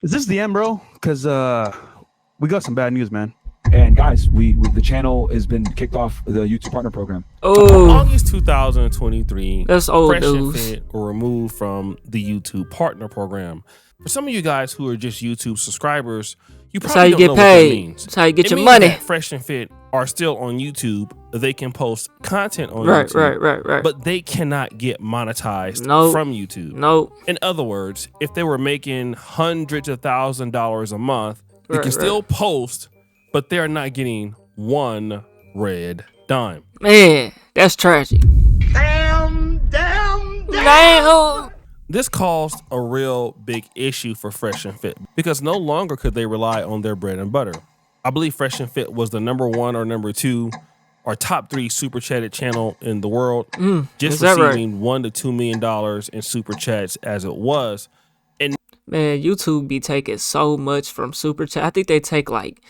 Is this the end, bro? Because we got some bad news, man. And guys, we the channel has been kicked off the YouTube Partner Program. Oh, August 2023, that's old Fresh and news. Fit were removed from the YouTube Partner Program. For some of you guys who are just YouTube subscribers, you That's how probably you don't get know what that paid. means. That's how you get It your means money. that Fresh and Fit are still on YouTube. They can post content on Right, YouTube, right. but they cannot get monetized Nope. from YouTube. Nope. In other words, if they were making hundreds of $1,000s a month, they Right, can still right. post, but they're not getting one red dime. Man, that's tragic. Damn. This caused a real big issue for Fresh and Fit because no longer could they rely on their bread and butter. I believe Fresh and Fit was the #1 or #2 or top 3 super chatted channel in the world, just is that right? receiving $1 to $2 million in super chats as it was. Man, YouTube be taking so much from super chat. I think they take like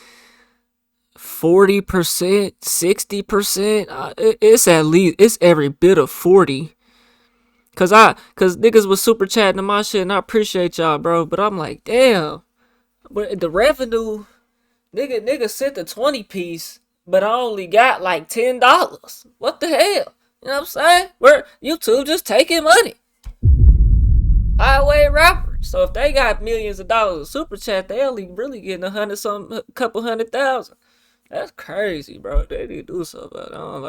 40%, 60%. It's at least every bit of 40. Cause niggas was super chatting to my shit, and I appreciate y'all, bro. But I'm like, damn. But the revenue, nigga sent the 20 piece, but I only got like $10. What the hell? You know what I'm saying? Where YouTube just taking money. Highway rappers. So if they got millions of dollars of super chat, they only really getting a couple 100,000. That's crazy, bro. They need to do something about it. I don't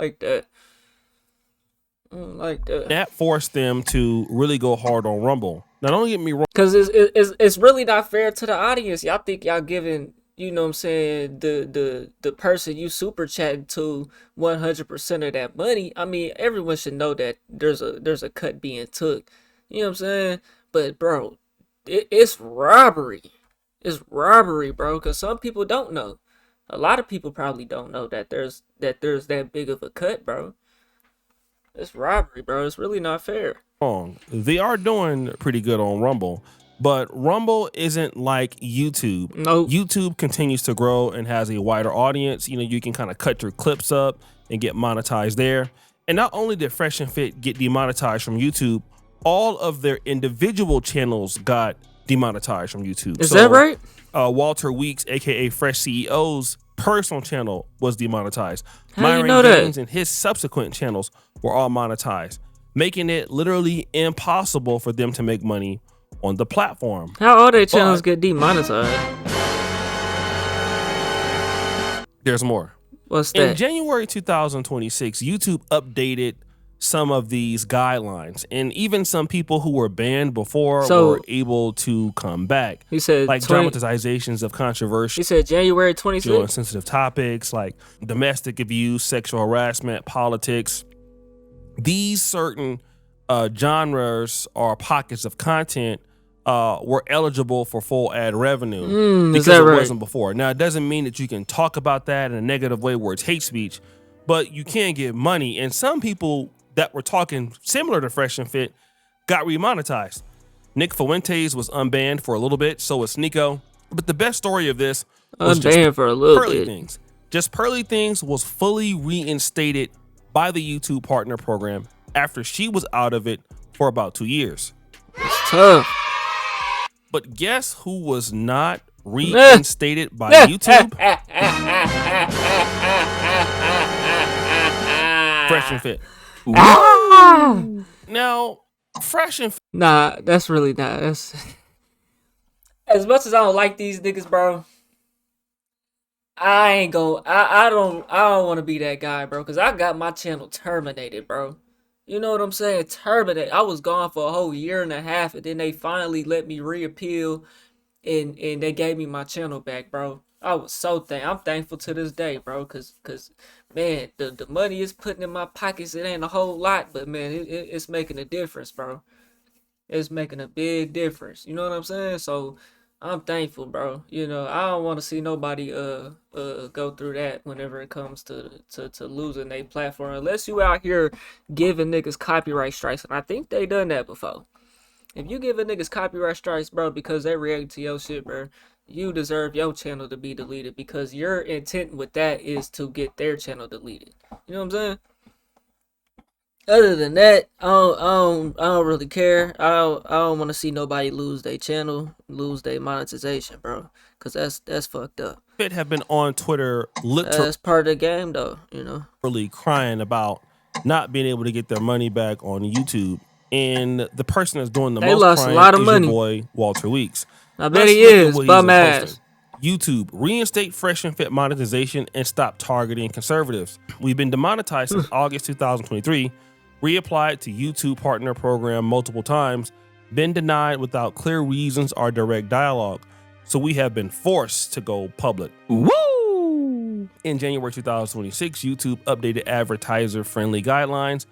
like that. That forced them to really go hard on Rumble. Now, don't get me wrong. Cause it's really not fair to the audience. Y'all think y'all giving, you know what I'm saying, the person you super chatting to 100% of that money. I mean, everyone should know that there's a cut being took. You know what I'm saying? But bro, it's robbery. It's robbery, bro. Cause some people don't know. A lot of people probably don't know that there's that big of a cut, bro. It's robbery, bro. It's really not fair. They are doing pretty good on Rumble, but Rumble isn't like YouTube. Nope. YouTube continues to grow and has a wider audience. You know, you can kind of cut your clips up and get monetized there. And not only did Fresh and Fit get demonetized from YouTube, all of their individual channels got demonetized from YouTube. Is that right? Walter Weeks, aka Fresh CEO's personal channel was demonetized. How you know that? And his subsequent channels were all monetized, making it literally impossible for them to make money on the platform. How all their channels get demonetized? There's more. What's In that? January 2026, YouTube updated some of these guidelines, and even some people who were banned before were able to come back. He said like dramatizations of controversy. He said January 26th. On sensitive topics like domestic abuse, sexual harassment, politics. These certain genres or pockets of content were eligible for full ad revenue because it wasn't before. Now, it doesn't mean that you can talk about that in a negative way where it's hate speech, but you can get money. And some people that were talking similar to Fresh and Fit got remonetized. Nick Fuentes was unbanned for a little bit, so was Nico. But the best story of this was unbanned for a little Pearly bit. Things. Just Pearly Things was fully reinstated by the YouTube Partner Program after she was out of it for about 2 years. It's tough. But guess who was not reinstated by YouTube? Fresh and Fit. Now, Fresh and Fit. Nah, that's really not. That's as much as I don't like these niggas, bro. I ain't go. I don't want to be that guy, bro. Cause I got my channel terminated, bro. You know what I'm saying? Terminated. I was gone for a whole year and a half, and then they finally let me reappeal, and they gave me my channel back, bro. I was so I'm thankful to this day, bro. Cause man, the money is putting in my pockets. It ain't a whole lot, but man, it's making a difference, bro. It's making a big difference. You know what I'm saying? So I'm thankful, bro. You know, I don't want to see nobody go through that whenever it comes to losing their platform, unless you out here giving niggas copyright strikes, and I think they done that before. If you giving niggas copyright strikes, bro, because they react to your shit, bro, you deserve your channel to be deleted, because your intent with that is to get their channel deleted. You know what I'm saying? Other than that, I don't really care. I don't want to see nobody lose their channel, lose their monetization, bro. Cause that's fucked up. Fit have been on Twitter literally That's part of the game, though. You know. crying about not being able to get their money back on YouTube. And the person that's doing the They most lost a crying lot of is money. your boy Walter Weeks. I bet Let's he look at is what he's bum been ass. posting. YouTube, reinstate fresh and fit monetization and stop targeting conservatives. We've been demonetized since August 2023, reapplied to YouTube partner program multiple times, been denied without clear reasons or direct dialogue. So we have been forced to go public. Woo! In January 2026, YouTube updated advertiser-friendly guidelines,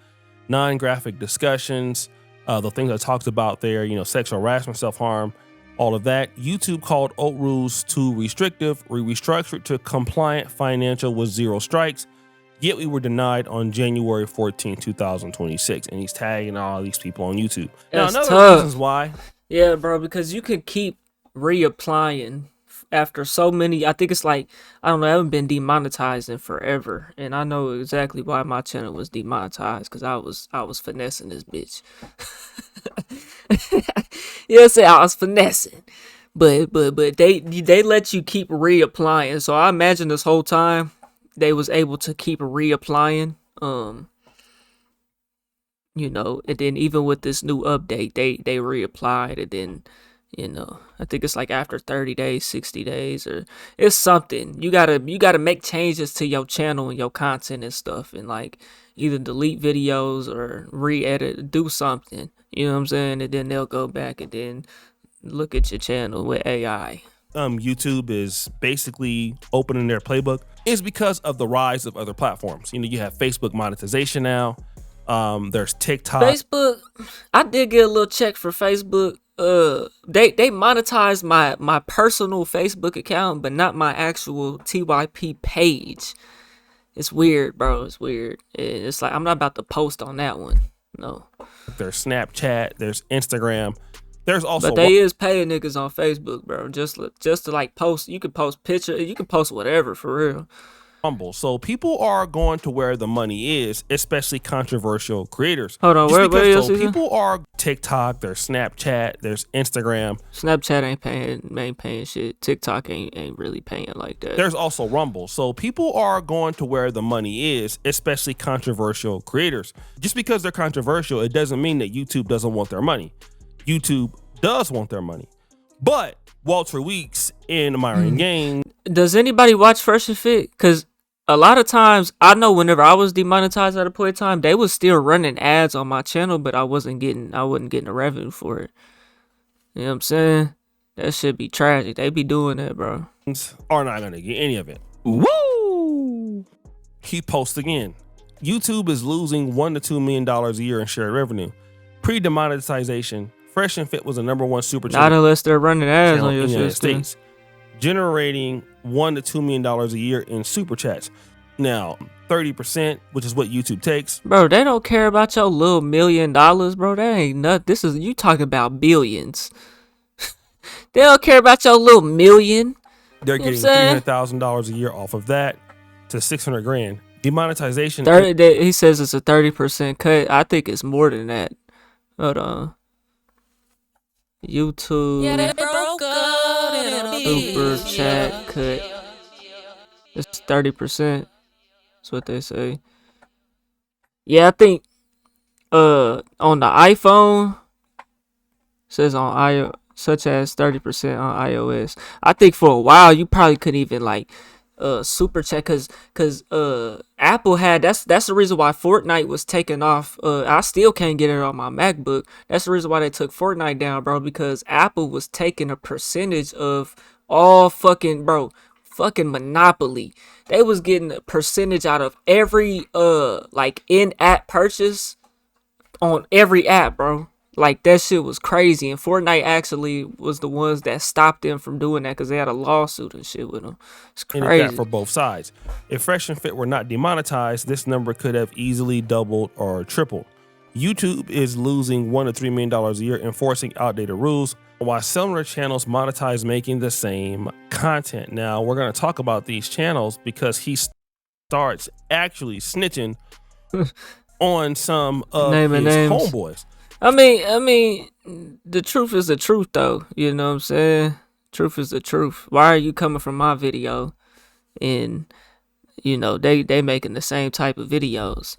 non-graphic discussions, the things that talks about there, sexual harassment, self-harm, all of that. YouTube called old rules too restrictive. We restructured to compliant financial with 0 strikes. Yet we were denied on January 14, 2026. And he's tagging all these people on YouTube. That's now, another tough. reasons why. Yeah, bro, because you could keep reapplying after so many. I think it's like, I don't know, I haven't been demonetized in forever, and I know exactly why my channel was demonetized, because I was finessing this bitch. You know, say I was finessing, but they let you keep reapplying. So I imagine this whole time they was able to keep reapplying. And then even with this new update, they reapplied, and then I think it's like after 30 days, 60 days, or it's something. You gotta make changes to your channel and your content and stuff, and like either delete videos or re-edit, do something. You know what I'm saying? And then they'll go back and then look at your channel with AI. YouTube is basically opening their playbook is because of the rise of other platforms. You have Facebook monetization now. There's TikTok. Facebook, I did get a little check for Facebook. They monetized my personal Facebook account, but not my actual TYP page. It's weird, bro. It's weird. It's like I'm not about to post on that one. No. There's Snapchat. There's Instagram. There's also. But they is paying niggas on Facebook, bro. Just to like post. You can post pictures. You can post whatever for real. Rumble. So people are going to where the money is, especially controversial creators. Hold on, where else is it? People are TikTok, there's Snapchat, there's Instagram. Snapchat ain't paying shit. TikTok ain't really paying like that. There's also Rumble. So people are going to where the money is, especially controversial creators. Just because they're controversial, it doesn't mean that YouTube doesn't want their money. YouTube does want their money. But Walter Weeks in Myron Gang. Does anybody watch Fresh and Fit? Because a lot of times, I know whenever I was demonetized at a point in time, they was still running ads on my channel, but I wasn't getting the revenue for it. You know what I'm saying? That should be tragic. They be doing that, bro. Are not gonna get any of it. Woo! He posts again. YouTube is losing $1 to $2 million a year in shared revenue. Pre-demonetization, Fresh and Fit was the #1 super Not unless they're running ads on your in the United shit. States, generating $1 to $2 million a year in super chats. Now, 30%, which is what YouTube takes. Bro, they don't care about your little $1 million, bro. That ain't nothing. You talking about billions. They don't care about your little million. They're You know getting what I'm saying? $300,000 a year off of that to $600,000. Demonetization. 30. He says it's a 30% cut. I think it's more than that. Hold on. YouTube. Yeah, they broke up in a Super chat cut. It's 30%. That's what they say. Yeah, I think on the iPhone says on iOS, such as 30% on iOS. I think for a while you probably couldn't even like super chat cause Apple had that's the reason why Fortnite was taken off. I still can't get it on my MacBook. That's the reason why they took Fortnite down, bro, because Apple was taking a percentage of all fucking Monopoly. They was getting a percentage out of every like in-app purchase on every app, bro. Like that shit was crazy, and Fortnite actually was the ones that stopped them from doing that because they had a lawsuit and shit with them. It's And crazy. that for both sides. If Fresh and Fit were not demonetized, this number could have easily doubled or tripled. YouTube is losing $1 to $3 million a year enforcing outdated rules, while similar channels monetize making the same content. Now, we're going to talk about these channels because he starts actually snitching on some of Naming his names. homeboys. I mean, the truth is the truth, though. You know what I'm saying? Truth is the truth. Why are you coming from my video and they making the same type of videos,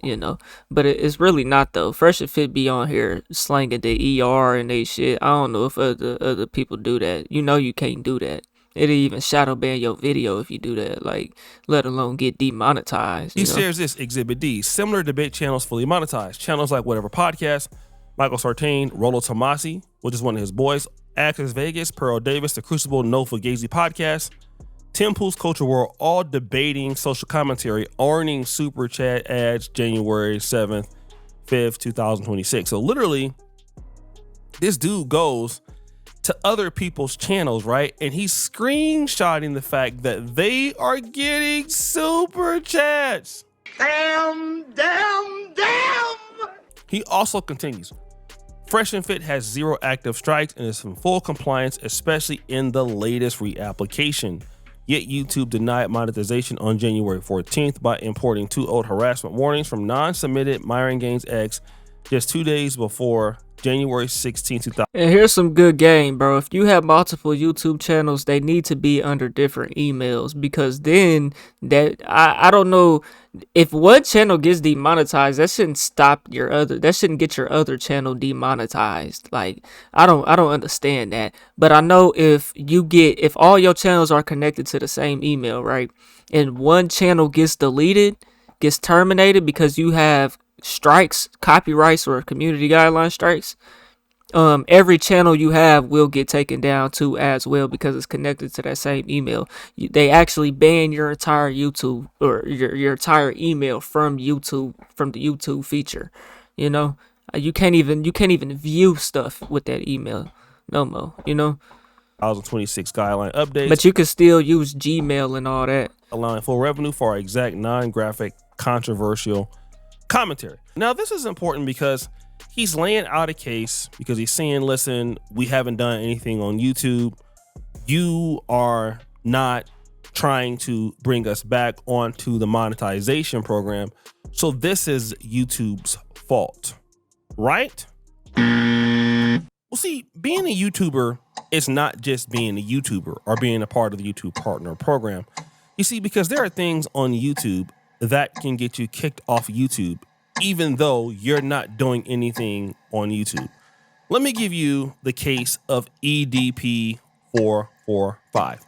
but it's really not though. Fresh and Fit be on here slanging the ER and they shit. I don't know if other people do that. You can't do that. It'll even shadow ban your video if you do that, like, let alone get demonetized. He shares this Exhibit D. Similar debate channels fully monetized. Channels like Whatever Podcast, Michael Sartain, Rollo Tomasi, which is one of his boys, Access Vegas, Pearl Davis, The Crucible, No Fugazi Podcast, Tim Pool's Culture World, all debating social commentary, earning super chat ads January 7th, 5th, 2026. So literally, this dude goes to other people's channels, right? And he's screenshotting the fact that they are getting super chats. Damn. He also continues. Fresh and Fit has 0 active strikes and is in full compliance, especially in the latest reapplication. Yet YouTube denied monetization on January 14th by importing 2 old harassment warnings from non-submitted Myron Gaines X just 2 days before January 16th, 2000. And here's some good game, bro. If you have multiple YouTube channels, they need to be under different emails, because then I don't know, if one channel gets demonetized, that shouldn't get your other channel demonetized. Like, I don't understand that. But I know if all your channels are connected to the same email, right? And one channel gets deleted, gets terminated because you have strikes, copyrights, or community guideline strikes, every channel you have will get taken down too as well, because it's connected to that same email. They actually ban your entire YouTube or your entire email from YouTube, from the YouTube feature. You can't even view stuff with that email no more. 2026 guideline updates. But you can still use Gmail and all that, allowing full revenue for our exact non-graphic controversial commentary. Now, this is important because he's laying out a case, because he's saying, listen, we haven't done anything on YouTube. You are not trying to bring us back onto the monetization program. So this is YouTube's fault, right? Well, see, being a YouTuber is not just being a YouTuber or being a part of the YouTube Partner Program. You see, because there are things on YouTube that can get you kicked off YouTube, even though you're not doing anything on YouTube. Let me give you the case of EDP 445.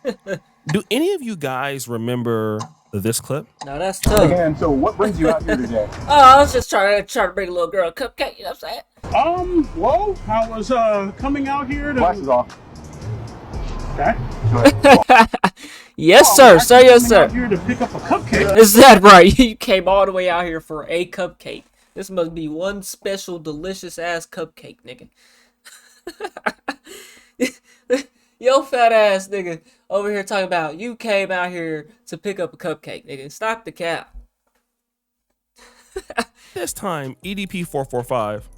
Do any of you guys remember this clip? No, that's tough. And so what brings you out here today? Oh, I was just trying to bring a little girl a cupcake, you know what I'm saying? Well, I was coming out here to. Glasses off. Okay. Yes, sir. Sir, yes, sir. Out here to pick up a cupcake. Is that right? You came all the way out here for a cupcake. This must be one special, delicious ass cupcake, nigga. Yo, fat ass nigga over here talking about you came out here to pick up a cupcake, nigga. Stop the cap. This time, EDP 445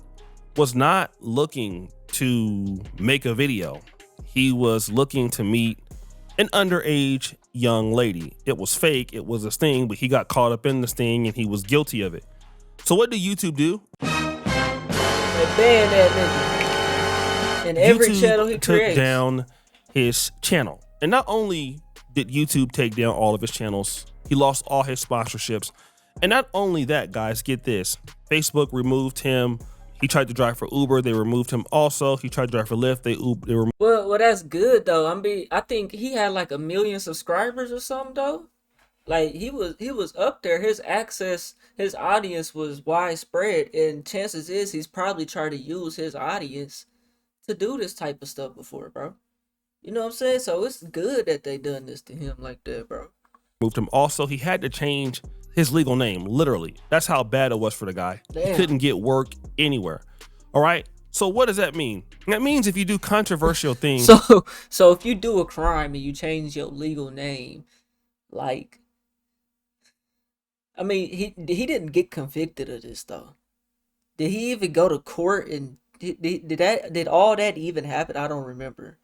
was not looking to make a video. He was looking to meet an underage young lady. It was fake. It was a sting, but he got caught up in the sting and he was guilty of it. So what did YouTube do? They banned that nigga. And every YouTube channel he took creates. down his channel. And not only did YouTube take down all of his channels, he lost all his sponsorships. And not only that, guys, get this. Facebook removed him. He tried to drive for Uber. They removed him also. He tried to drive for Lyft. They removed. Well, that's good though. I think he had like 1 million subscribers or something though. Like he was up there. His audience was widespread, and chances is he's probably tried to use his audience to do this type of stuff before, bro. You know what I'm saying? So it's good that they done this to him like that, bro. Removed him also. He had to change his legal name, literally. That's how bad it was for the guy. Damn. He couldn't get work anywhere. All right. So what does that mean? That means if you do controversial things. So if you do a crime and you change your legal name, like, I mean, he didn't get convicted of this though. Did he even go to court, and did all that even happen? I don't remember.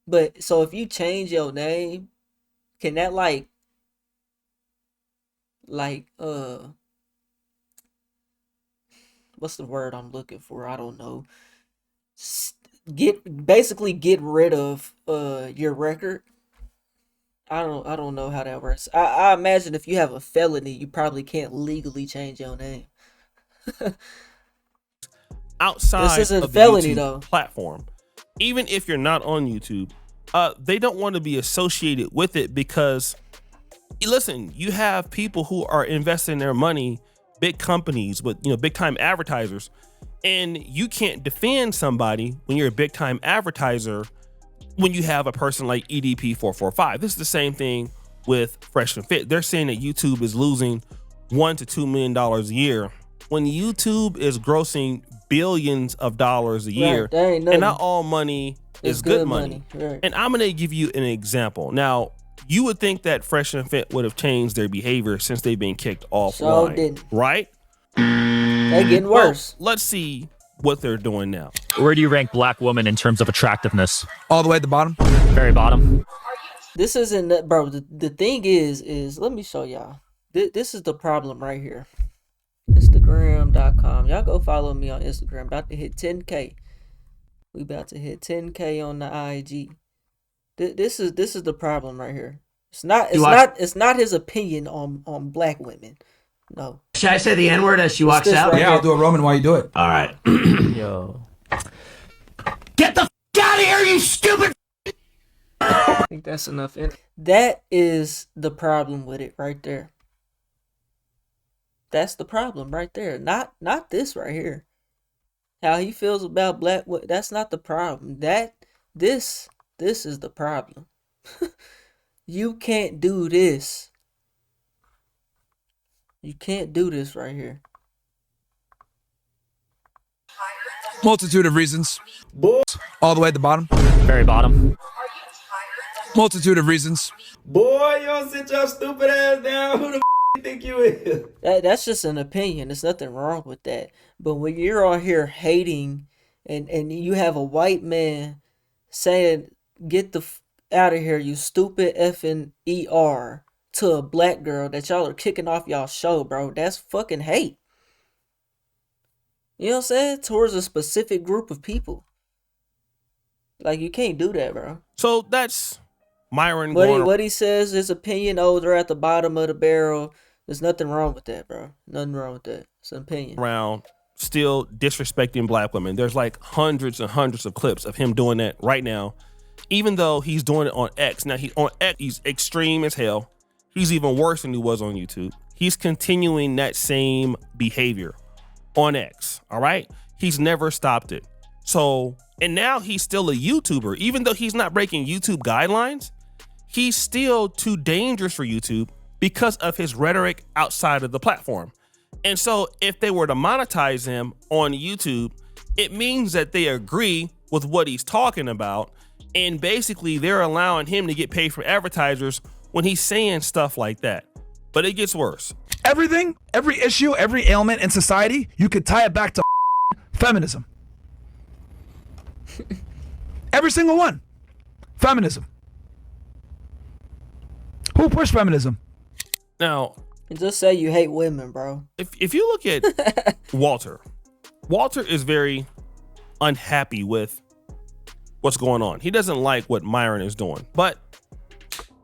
But so if you change your name, can that like what's the word I'm looking for? I don't know. Get rid of your record. I don't know how that works. I imagine if you have a felony, you probably can't legally change your name. Outside This isn't of the felony YouTube though. platform, even if you're not on YouTube, they don't want to be associated with it because, listen, you have people who are investing their money, big companies with big time advertisers, and you can't defend somebody when you're a big time advertiser when you have a person like EDP 445. This is the same thing with Fresh and Fit. They're saying that YouTube is losing $1 to $2 million a year when YouTube is grossing billions of dollars a year, Right, that ain't nothing. and not all money is good money. Right. And I'm gonna give you an example. Now, you would think that Fresh and Fit would have changed their behavior since they've been kicked offline, didn't. right? They getting worse. Well, let's see what they're doing now. Where do you rank black women in terms of attractiveness? All the way at the bottom. Very bottom. This isn't, bro. The thing is let me show y'all. This is the problem right here. Instagram.com. Y'all go follow me on Instagram. About to hit 10K. We about to hit 10K on the IG. This is the problem right here. It's not his opinion on black women. No. Should I say the N-word as she walks this out? right Yeah, I'll do a Roman while you do it. All right. Yo. Get the f*** out of here, you stupid. I think that's enough. That is the problem with it right there. That's the problem right there. Not this right here. How he feels about black. That's not the problem. This is the problem. You can't do this. You can't do this right here. Multitude of reasons. All the way at the bottom. Very bottom. Multitude of reasons. Boy, y'all sit your stupid ass down. Who the you think you is? That's just an opinion. There's nothing wrong with that. But when you're on here hating and you have a white man saying, get the out of here, you stupid effing ER, to a black girl that y'all are kicking off y'all show, bro, that's fucking hate. You know what I'm saying? Towards a specific group of people. Like, you can't do that, bro. So that's Myron going What he says, his opinion, they're at the bottom of the barrel. There's nothing wrong with that, bro. Nothing wrong with that. It's an opinion. around still disrespecting black women. There's like hundreds and hundreds of clips of him doing that right now, even though he's doing it on X. Now, on X, he's extreme as hell. He's even worse than he was on YouTube. He's continuing that same behavior on X, all right? He's never stopped it. So, and now he's still a YouTuber. Even though he's not breaking YouTube guidelines, he's still too dangerous for YouTube because of his rhetoric outside of the platform. And so if they were to monetize him on YouTube, it means that they agree with what he's talking about. And basically they're allowing him to get paid from advertisers when he's saying stuff like that. But it gets worse. Everything, every issue, every ailment in society, you could tie it back to feminism. Every single one. Feminism. Who pushed feminism? Now, And just say you hate women, bro. if you look at Walter is very unhappy with what's going on. He doesn't like what Myron is doing. But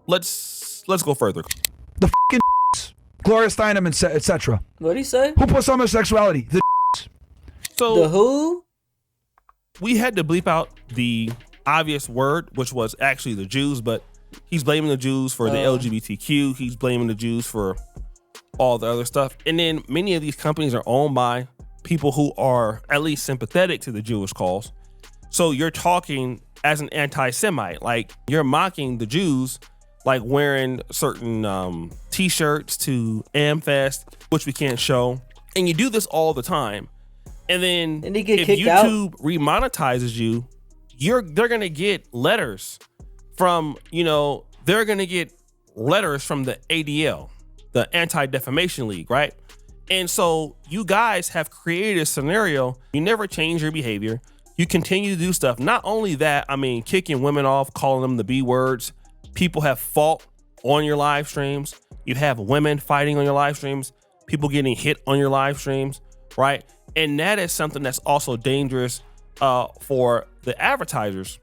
let's go further. The fucking Gloria Steinem, etc. What'd he say? Who puts homosexuality? The So The who? we had to bleep out the obvious word, which was actually the Jews, but he's blaming the Jews for the LGBTQ. He's blaming the Jews for all the other stuff. And then many of these companies are owned by people who are at least sympathetic to the Jewish cause. So you're talking as an anti-Semite, like you're mocking the Jews, like wearing certain t-shirts to AmFest, which we can't show. And you do this all the time. And then And he get if kicked YouTube remonetizes you, they're gonna get letters from, they're gonna get letters from the ADL, the Anti-Defamation League, right? And so you guys have created a scenario. You never change your behavior. You continue to do stuff. Not only that, kicking women off, calling them the B words. People have fought on your live streams. You have women fighting on your live streams. People getting hit on your live streams. right? And that is something that's also dangerous for the advertisers.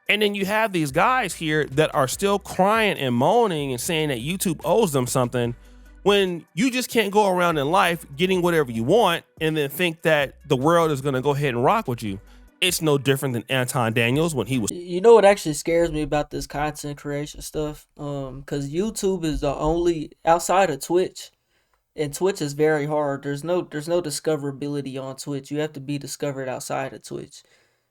And then you have these guys here that are still crying and moaning and saying that YouTube owes them something, when you just can't go around in life getting whatever you want and then think that the world is going to go ahead and rock with you. It's no different than Anton Daniels when he was. You know what actually scares me about this content creation stuff? Because YouTube is the only, outside of Twitch, and Twitch is very hard. There's no discoverability on Twitch. You have to be discovered outside of Twitch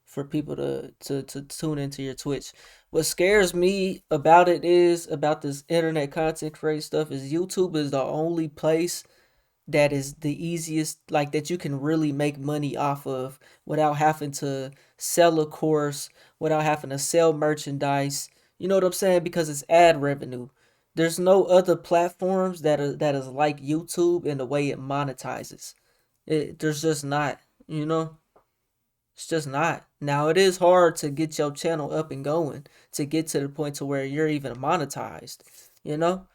for people to tune into your Twitch. What scares me about it is, about this internet content creation stuff, is YouTube is the only place that is the easiest, like, that you can really make money off of without having to sell a course, without having to sell merchandise. You know what I'm saying? Because it's ad revenue. There's no other platforms that is like YouTube in the way it monetizes. There's just not, you know? It's just not. Now, it is hard to get your channel up and going, to get to the point to where you're even monetized, you know?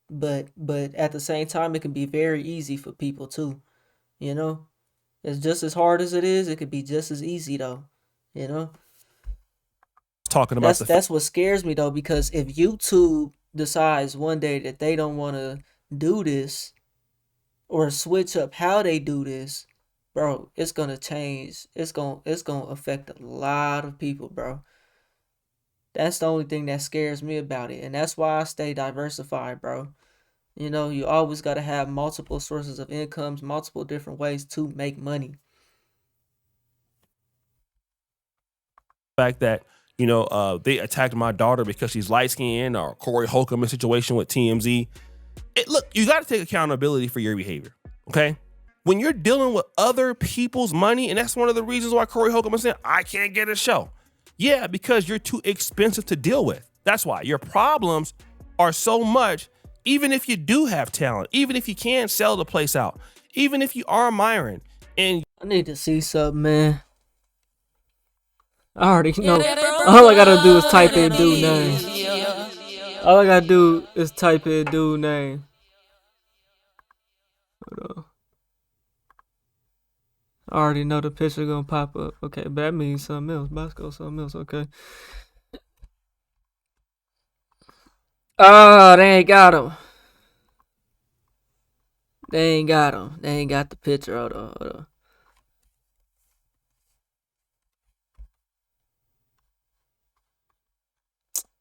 But at the same time, it can be very easy for people too, you know? It's just as hard as it is, it could be just as easy though, you know? Talking about that's what scares me though, because if YouTube decides one day that they don't want to do this or switch up how they do this, bro, it's gonna change. It's gonna affect a lot of people, bro. That's the only thing that scares me about it, and that's why I stay diversified, bro. You know, you always gotta have multiple sources of incomes, multiple different ways to make money. fact that, you know, they attacked my daughter because she's light skinned, or Corey Holcomb situation with TMZ. Look, you got to take accountability for your behavior. Okay. When you're dealing with other people's money, and that's one of the reasons why Corey Holcomb is saying, I can't get a show. Yeah, because you're too expensive to deal with. That's why your problems are so much, even if you do have talent, even if you can sell the place out, even if you are Myron. And I need to see something, man. I already know. All I gotta do is type in dude name. All I gotta do is type in dude name. Hold on. I already know the picture gonna pop up. Okay, but that means something else. Bosco, something else. Okay. Oh, they ain't got him. They ain't got him. They ain't got the picture. Hold on.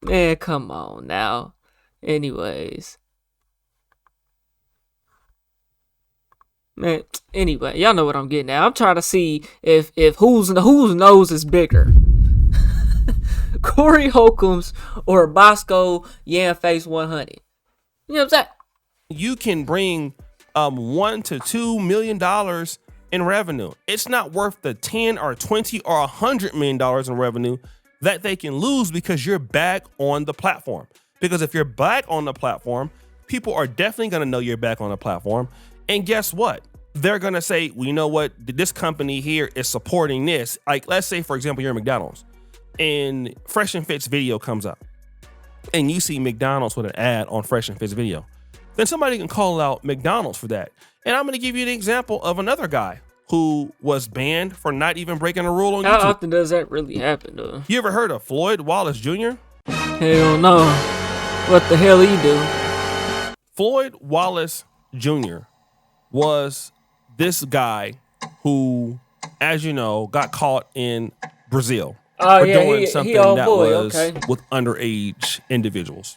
Man, come on now. Anyways. Man, anyway, y'all know what I'm getting at. I'm trying to see if whose nose is bigger. Corey Holcomb's or Bosco Yamface 100. You know what I'm saying? you can bring $1 to $2 million in revenue. It's not worth the 10 or 20 or $100 million in revenue that they can lose because you're back on the platform. Because if you're back on the platform, people are definitely going to know you're back on the platform. And guess what? They're going to say, well, you know what? This company here is supporting this. Like, let's say, for example, you're McDonald's and Fresh and Fit's video comes up and you see McDonald's with an ad on Fresh and Fit's video. Then somebody can call out McDonald's for that. And I'm going to give you an example of another guy who was banned for not even breaking a rule on YouTube. How often does that really happen, though? You ever heard of Floyd Wallace Jr.? Hell no. What the hell he do? Floyd Wallace Jr. was this guy who, as you know, got caught in Brazil for doing something that was with underage individuals.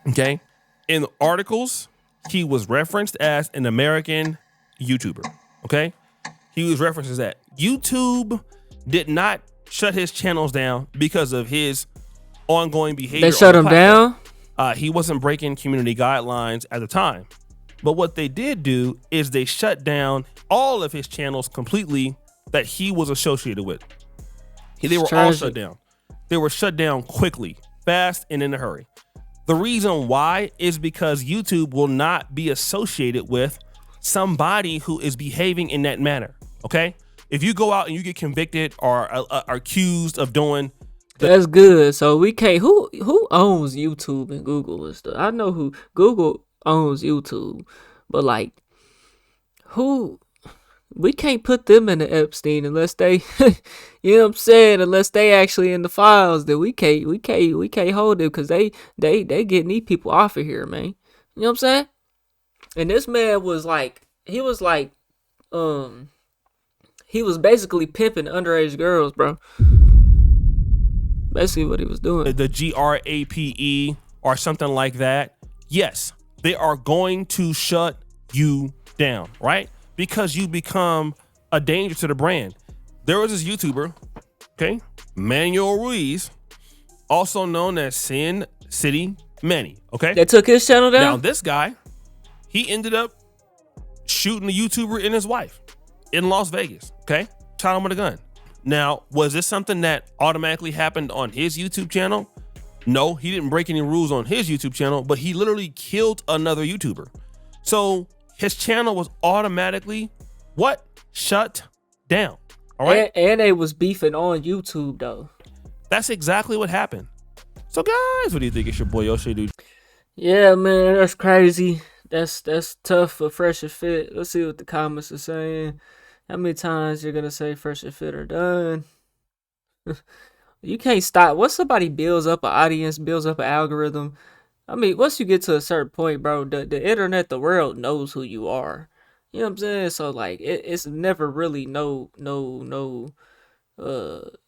Okay? In the articles, he was referenced as an American YouTuber. Okay? He was referenced as that. YouTube did not shut his channels down because of his ongoing behavior. They shut him down? He wasn't breaking community guidelines at the time. But what they did do is they shut down all of his channels completely that he was associated with. They were all shut down. They were shut down quickly, fast, and in a hurry. The reason why is because YouTube will not be associated with somebody who is behaving in that manner. Okay? If you go out and you get convicted or are accused of doing that's good. So we can't. Who owns YouTube and Google and stuff? I know who Google owns YouTube, but like, who we can't put them in the Epstein unless they, you know what I'm saying? Unless they actually in the files, then we can't hold them because they getting these people off of here, man. You know what I'm saying? And this man was like, he was basically pimping underage girls, bro. Basically what he was doing. The GRAPE or something like that. Yes, they are going to shut you down, right? Because you become a danger to the brand. There was this YouTuber, okay, Manuel Ruiz, also known as Sin City Manny, okay? They took his channel down? Now this guy, he ended up shooting a YouTuber and his wife in Las Vegas, okay? Shot him with a gun. Now, was this something that automatically happened on his YouTube channel? No, he didn't break any rules on his YouTube channel, but he literally killed another YouTuber. So his channel was automatically what? Shut down. All right. And they was beefing on YouTube though. That's exactly what happened. So guys, what do you think? It's your boy Yoshi, dude. Yeah, man, that's crazy. That's tough for Fresh and Fit. Let's see what the comments are saying. How many times you're gonna say Fresh and Fit are done? You can't stop. Once somebody builds up an audience, builds up an algorithm, I mean, once you get to a certain point, bro, the internet, the world knows who you are. You know what I'm saying? So like, it's never really no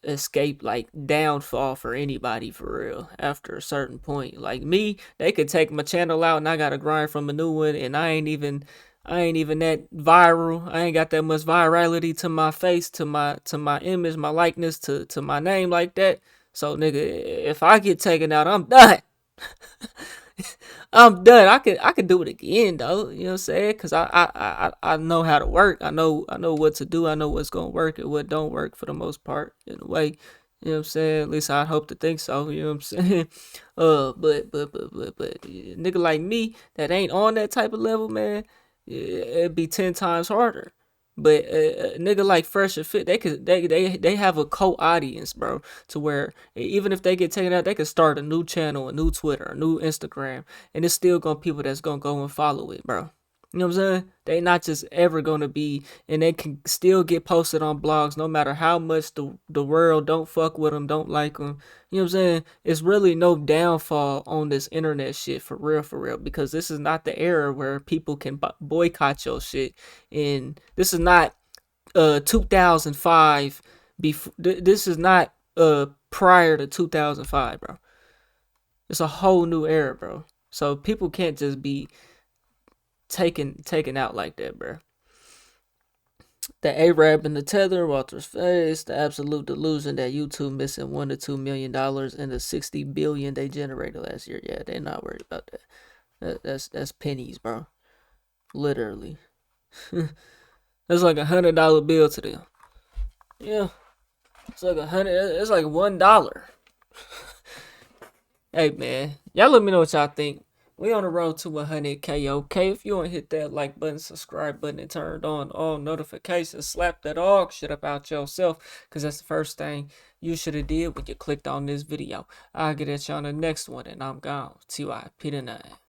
escape, like downfall for anybody for real after a certain point. Like me, they could take my channel out and I gotta grind from a new one, and I ain't even that viral. I ain't got that much virality to my face, to my image, my likeness, to my name like that. So nigga, if I get taken out, I'm done. I'm done. I could do it again though. You know what I'm saying? Cause I know how to work. I know what to do. I know what's gonna work and what don't work for the most part in a way. You know what I'm saying? At least I hope to think so. You know what I'm saying? But nigga like me that ain't on that type of level, man, it'd be 10 times harder. But a nigga like Fresh and Fit, they have a co-audience, bro, to where even if they get taken out, they could start a new channel, a new Twitter, a new Instagram, and it's still gonna people that's gonna go and follow it, bro. You know what I'm saying? They not just ever gonna be, and they can still get posted on blogs no matter how much the world don't fuck with them, don't like them. You know what I'm saying? It's really no downfall on this internet shit for real, because this is not the era where people can boycott your shit. And this is not 2005. This is not prior to 2005, bro. It's a whole new era, bro. So people can't just be taken out like that, bro. The Arab and the tether, Walter's face, the absolute delusion that YouTube missing $1 to $2 million and the $60 billion they generated last year. Yeah, they're not worried about that. That's pennies, bro. Literally. That's like $100 bill to them. Yeah, it's like It's like $1. Hey man, y'all let me know what y'all think. We on the road to 100K, okay? If you want to hit that like button, subscribe button, and turn on all notifications, slap that dog shit about yourself, because that's the first thing you should have did when you clicked on this video. I'll get at you on the next one, and I'm gone. TYP tonight.